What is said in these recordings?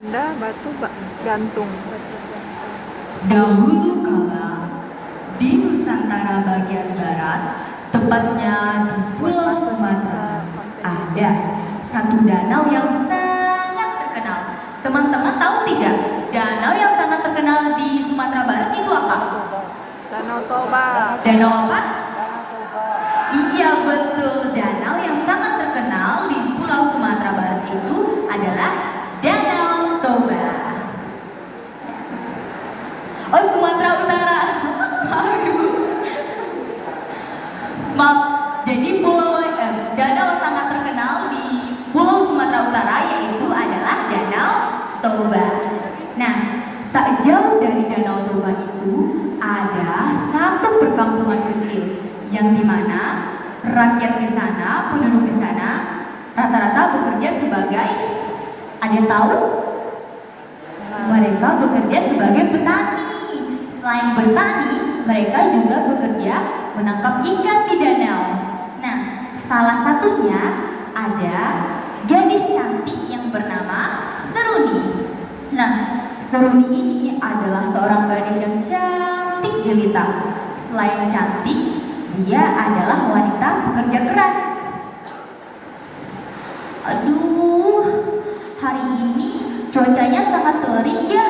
Ada batu gantung. Dahulu kala, di Nusantara bagian barat, tepatnya di Pulau Sumatera, ada satu danau yang sangat terkenal. Teman-teman tahu tidak, danau yang sangat terkenal di Sumatera Barat itu apa? Danau Toba. Danau apa? Iya betul, danau yang sangat terkenal di Pulau Sumatera Barat itu adalah Danau Toba. Oh, Sumatera Utara. Maaf, jadi danau sangat terkenal di Pulau Sumatera Utara yaitu adalah Danau Toba. Nah, tak jauh dari Danau Toba itu ada satu perkampungan kecil yang dimana rakyat di sana, penduduk di sana rata-rata bekerja sebagai, ada yang tahu? Mereka bekerja sebagai petani. Selain bertani, mereka juga bekerja menangkap ikan di danau. Nah, salah satunya ada gadis cantik yang bernama Seruni. Nah, Seruni ini adalah seorang gadis yang cantik jelita. Selain cantik, dia adalah wanita pekerja keras. Aduh, hari ini cuacanya sangat terik ya.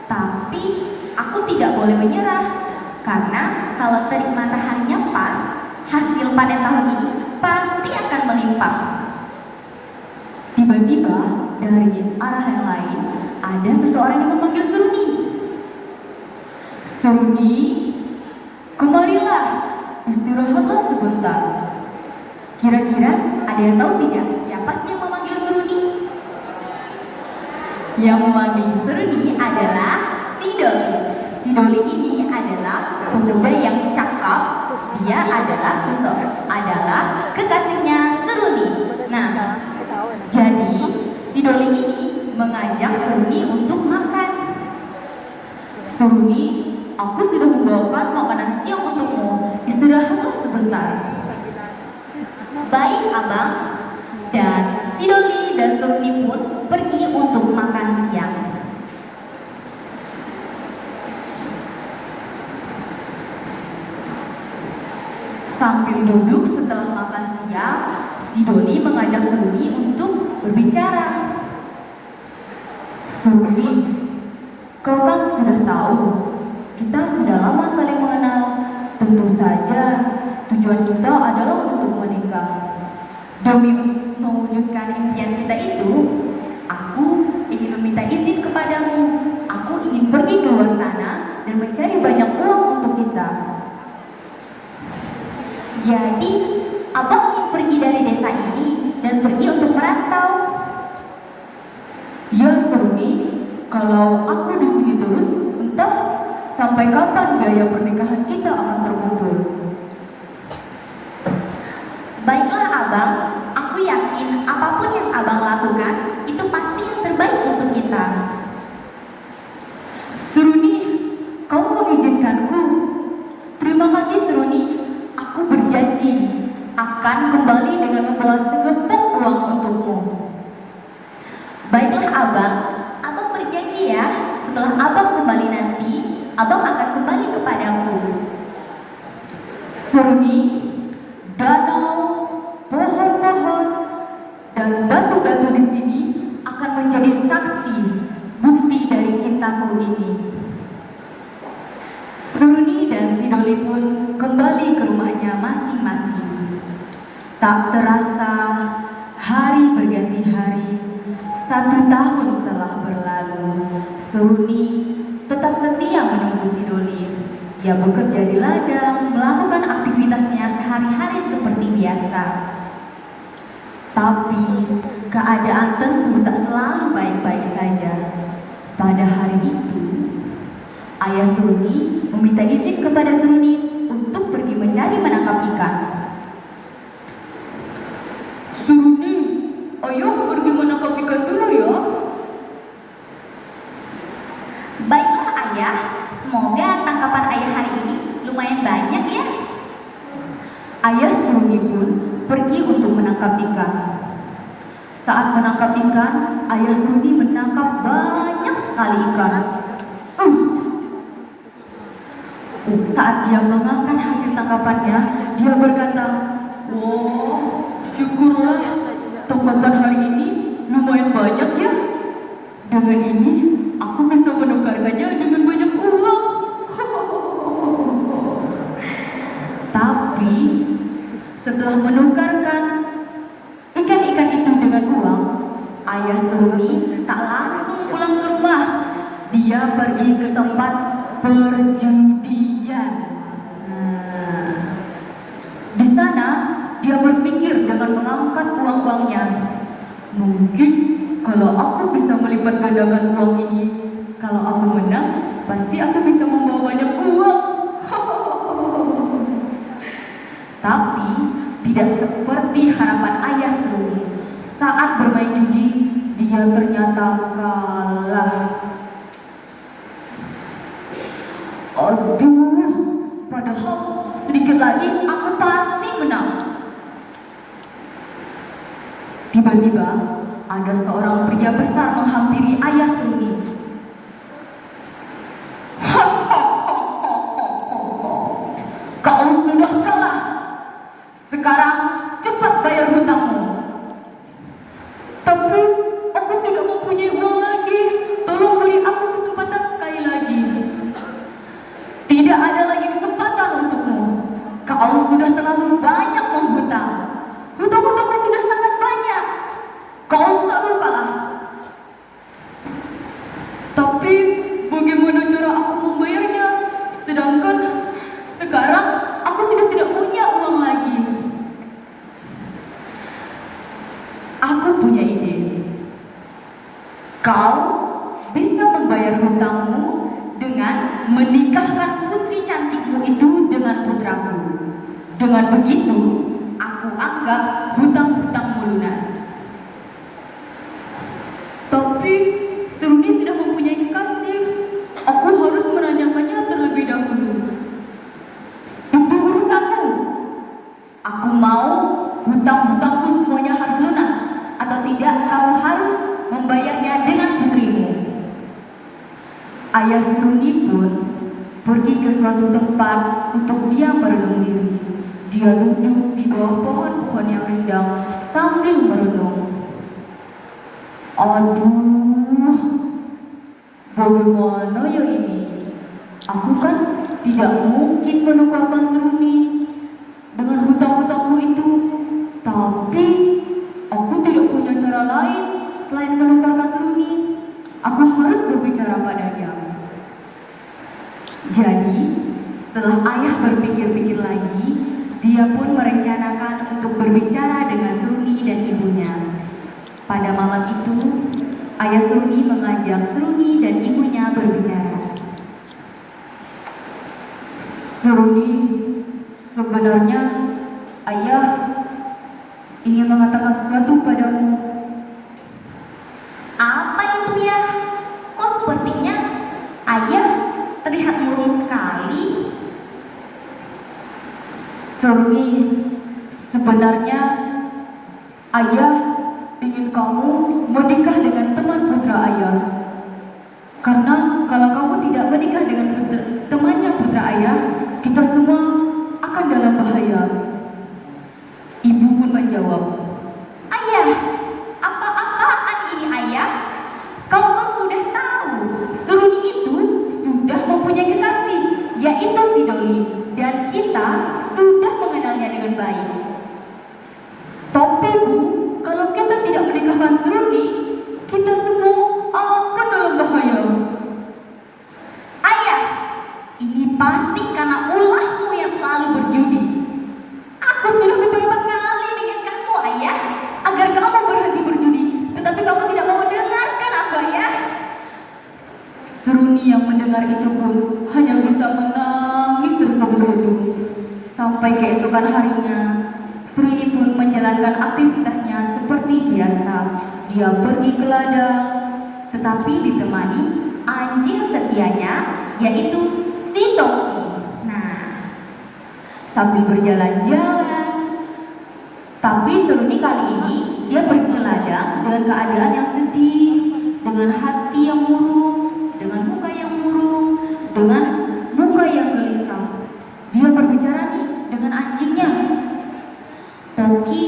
Tapi aku tidak boleh menyerah, karena kalau terik mataharinya pas, hasil panen tahun ini pasti akan melimpah. Tiba-tiba dari arah yang lain ada seseorang yang memanggil Seruni. Seruni, kemarilah, istirahatlah sebentar. Kira-kira ada yang tahu tidak siapa sih yang memanggil Seruni? Yang memanggil Seruni adalah Sidoli. Sidoli ini adalah pemuda yang cakap. Dia adalah kekasihnya Seruni. Nah, jadi Sidoli ini mengajak Seruni untuk makan. Seruni, aku sudah membawakan makanan siang untukmu. Istirahatlah sebentar. Baik, Abang. Dan Sidoli dan Seruni pun pergi untuk makan siang. Sambil duduk setelah makan siang, Sidoli mengajak Seruni untuk berbicara. Seruni, kau kan sudah tahu, kita sudah lama saling mengenal. Tentu saja tujuan kita adalah untuk menikah. Demi mewujudkan impian kita itu, aku ingin meminta izin kepadamu. Aku ingin pergi ke luar sana dan mencari banyak uang untuk kita. Jadi, Abang ingin pergi dari desa ini dan pergi untuk merantau. Ya, Seruni, kalau aku di sini terus, entah sampai kapan biaya pernikahan kita akan terkumpul. Baiklah, Abang. Aku yakin apapun yang Abang lakukan itu pasti yang terbaik untuk kita. Seruni, kamu mengizinkanku? Terima kasih, Seruni. Aku berjanji akan kembali dengan membawa segepok uang untukmu. Baiklah, Abang. Abang berjanji ya, setelah Abang kembali nanti, Abang akan kembali kepadaku. Seruni, danau, pohon-pohon, dan batu-batu di sini akan menjadi saksi bukti dari cintaku ini. Seruni dan Sidoli pun kembali ke rumahnya masing-masing. Tak terasa hari berganti hari, 1 tahun telah berlalu. Seruni tetap setia menunggu Sidoli. Dia bekerja di ladang, melakukan aktivitasnya sehari-hari seperti biasa. Tapi keadaan tentu tak selalu baik-baik saja. Pada hari itu, ayah Seruni meminta izin kepada Seruni untuk pergi mencari menangkap ikan. Seruni, ayo pergi menangkap ikan dulu ya. Baiklah, Ayah. Semoga tangkapan ayah hari ini lumayan banyak ya. Ayah Seruni pun pergi untuk menangkap ikan. Saat menangkap ikan, ayah Seruni menangkap banyak sekali ikan. Saat dia mengangkat hasil tangkapannya, dia berkata, "Wah, syukurlah tangkapan hari ini lumayan banyak ya. Dengan ini, aku bisa menukarkannya dengan banyak uang." Tapi, setelah menukarkan ikan-ikan itu dengan uang, ayah Seruni tak langsung pulang ke rumah. Dia pergi ke tempat perjudian. Di sana, dia berpikir dengan mengangkat uang-uangnya. Mungkin kalau aku bisa melipat gandakan uang ini, kalau aku menang, pasti aku bisa membawa banyak uang. Tapi tidak seperti harapan ayah Seruni. Saat bermain judi, dia ternyata kalah. Aduh, padahal sedikit lagi aku pasti menang. Tiba-tiba ada seorang pria besar menghampiri ayah Seruni. Kau sudah kalah. Sekarang cepat bayar hutangmu. Tapi aku tidak mempunyai uang lagi. Tolong beri aku kesempatan sekali lagi. Tidak ada lagi kesempatan untukmu. Kau sudah terlalu banyak menghutang. Hutang-hutangmu sudah sangat banyak. Kau selalu kalah. Tapi bagaimana cara aku membayarnya? Sedangkan sekarang aku sudah tidak punya uang lagi. Aku punya ide. Kau bisa membayar hutangmu dengan menikahkan putri cantikmu itu dengan putraku. Dengan begitu, aku anggap hutang-hutangmu lunas. Tapi Seruni sudah mempunyai kekasih. Aku harus menanyakannya terlebih dahulu. Itu urusanmu. Aku mau hutang-hutangku semuanya harus lunas, atau tidak kamu harus membayarnya dengan putrimu. Ayah Seruni pun pergi ke suatu tempat untuk dia merenung diri. Dia duduk di bawah pohon-pohon yang rindang sambil merenung. Aduh, bagaimana ya ini? Aku kan tidak mungkin menukarkan Seruni dengan hutang-hutangku itu. Tapi aku tidak punya cara lain selain menukarkan Seruni. Aku harus berbicara padanya. Jadi, setelah ayah berpikir-pikir lagi, dia pun merencanakan untuk berbicara dengan Seruni dan ibunya. Pada malam itu, ayah Seruni mengajak Seruni dan ibunya berbicara. Seruni, sebenarnya ayah ingin mengatakan sesuatu padamu. Apa itu ya? Kok sepertinya ayah terlihat murung sekali. Seruni, sebenarnya ayah ingin kamu menikah dengan teman putra ayah. Karena kalau kamu tidak menikah dengan temannya putra ayah, kita semua akan dalam bahaya. Ibu pun menjawab, "Ayah, apa-apaan ini ayah? Kau kan sudah tahu, Seruni itu sudah mempunyai kekasih, yaitu si Doli, dan kita sudah mengenalnya dengan baik. Tapi Bu, kalau kita tidak menikahkan Seruni, kita semua akan dalam bahaya." Ayah, ini pasti karena ulahmu yang selalu berjudi. Aku sudah beberapa kali mengingatkanmu ayah, agar kamu berhenti berjudi, tetapi kamu tidak mau mendengarkan aku ayah. Seruni yang mendengar itu pun hanya bisa menangis terseduh-seduh. Sampai keesokan harinya, Seruni pun menjalankan aktivitasnya seperti biasa. Dia pergi ke ladang, tetapi ditemani anjing setianya, yaitu si Toki. Nah, sambil berjalan-jalan, tapi Seruni kali ini dia pergi ke ladang dengan keadaan yang sedih, dengan hati yang murung, dengan muka yang murung, dengan muka yang gelisah. Dia berbicara nih dengan anjingnya. Toki,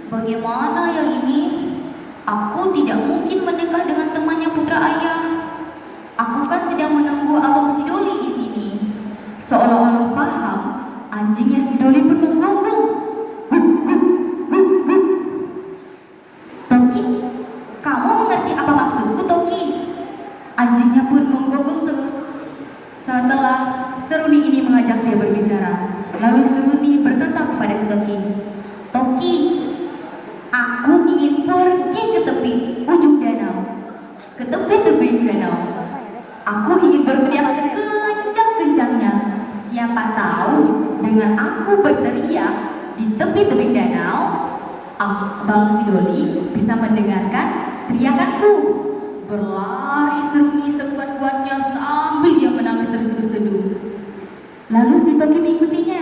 bagaimana yang ini? Aku tidak mungkin menikah dengan temannya putra ayah. Aku kan sedang menunggu abang si Doli di sini. Seolah-olah paham, anjingnya si Doli pun menggonggong. Toki, kamu mengerti apa maksudku, Toki? Anjingnya pun menggonggong terus. Setelah Seruni ini mengajak dia berbicara, lalu Seruni berkata kepada si Toki, Toki, aku ingin pergi ke tepi ujung danau, ke tepi tebing danau. Aku ingin berteriak sekencang-kencangnya. Siapa tahu dengan aku berteriak di tepi tebing danau, Abang si Doli bisa mendengarkan teriakanku. Berlari Seruni sekuat-kuatnya sambil dia menangis terseduh-seduh. Lalu si Toki mengikutinya.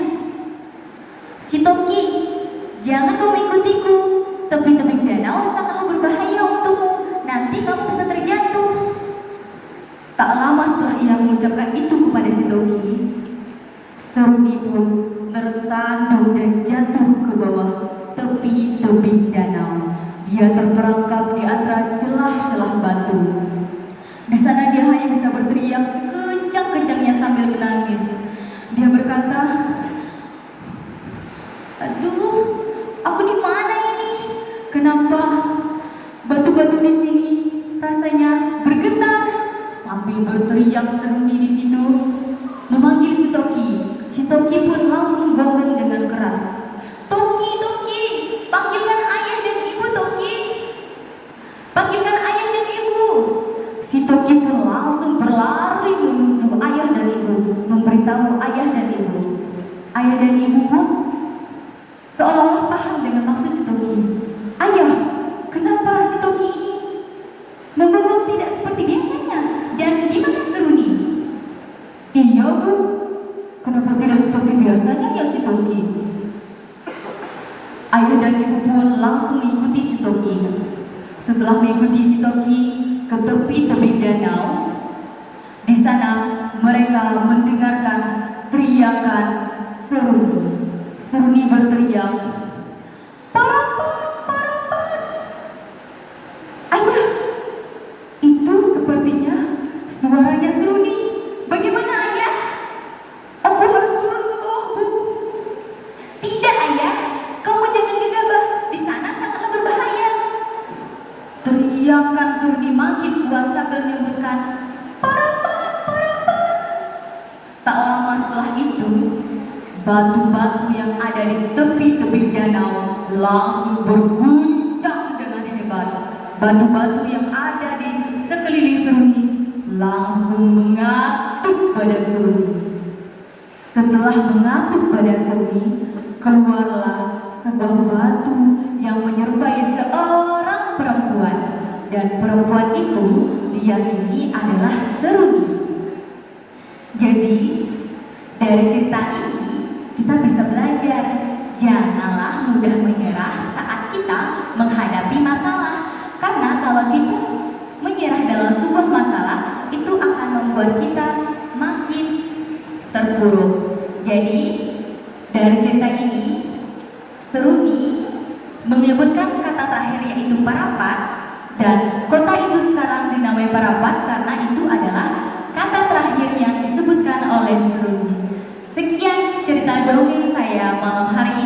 Si Toki, jangan kau mengikutiku. Tepi-tebing danau sangatlah berbahaya untukmu. Nanti kamu bisa terjatuh. Tak lama setelah ia mengucapkan itu kepada si Toki, Seruni pun tersandung dan jatuh ke bawah tepi tebing danau. Dia terperangkap di antara celah-celah batu. Di sana dia hanya bisa berteriak sekencang-kencangnya sambil menangis. Dia berkata, aduh, aku di mana ini? Kenapa batu-batu di sini rasanya bergetar? Sambil berteriak Seruni di situ, memanggil si Toki. Si Toki pun langsung menggonggong dengan keras. Toki, Toki, panggilkan ayah dan ibu, Toki. Panggilkan ayah dan ibu. Si Toki pun langsung berlari menuju ayah dan ibu, memberitahu ayah dan ibu. Ayah dan ibu pun seolah-olah paham dengan maksud si Toki. Ayah, kenapa si Toki ini menggonggong tidak seperti biasanya? Dan gimana Seruni? Iya bu, kenapa tidak seperti biasanya ya si Toki? Ayah dan ibu pun langsung mengikuti si Toki. Setelah mengikuti si Toki ke tepi tebing danau, di sana mereka mendengarkan teriakan Seruni. Seruni berteriak, parapat, parapat. Ayah, itu sepertinya suaranya Seruni. Bagaimana ayah? Aku harus turun ke bawah bu. Tidak ayah, kamu jangan gegabah. Di sana sangatlah berbahaya. Teriakan Seruni makin kuat sambil menyebutkan parapat, parapat. Tak lama setelah itu, batu-batu yang ada di tepi-tepi danau langsung berguncang dengan hebat. Batu-batu yang ada di sekeliling Seruni langsung mengatuk badan Seruni. Setelah mengatuk badan Seruni, keluarlah sebuah batu yang menyerupai seorang perempuan. Dan perempuan itu diyakini adalah Seruni. Jadi, dari cerita ini kita bisa belajar, janganlah mudah menyerah saat kita menghadapi masalah. Karena kalau kita menyerah dalam sebuah masalah, itu akan membuat kita makin terpuruk. Jadi, dari cerita ini, Seruni menyebutkan kata terakhir yaitu parapat, dan kota itu sekarang dinamai Parapat karena itu adalah kata terakhir yang disebutkan oleh Seruni. Sekian cerita dongeng saya malam hari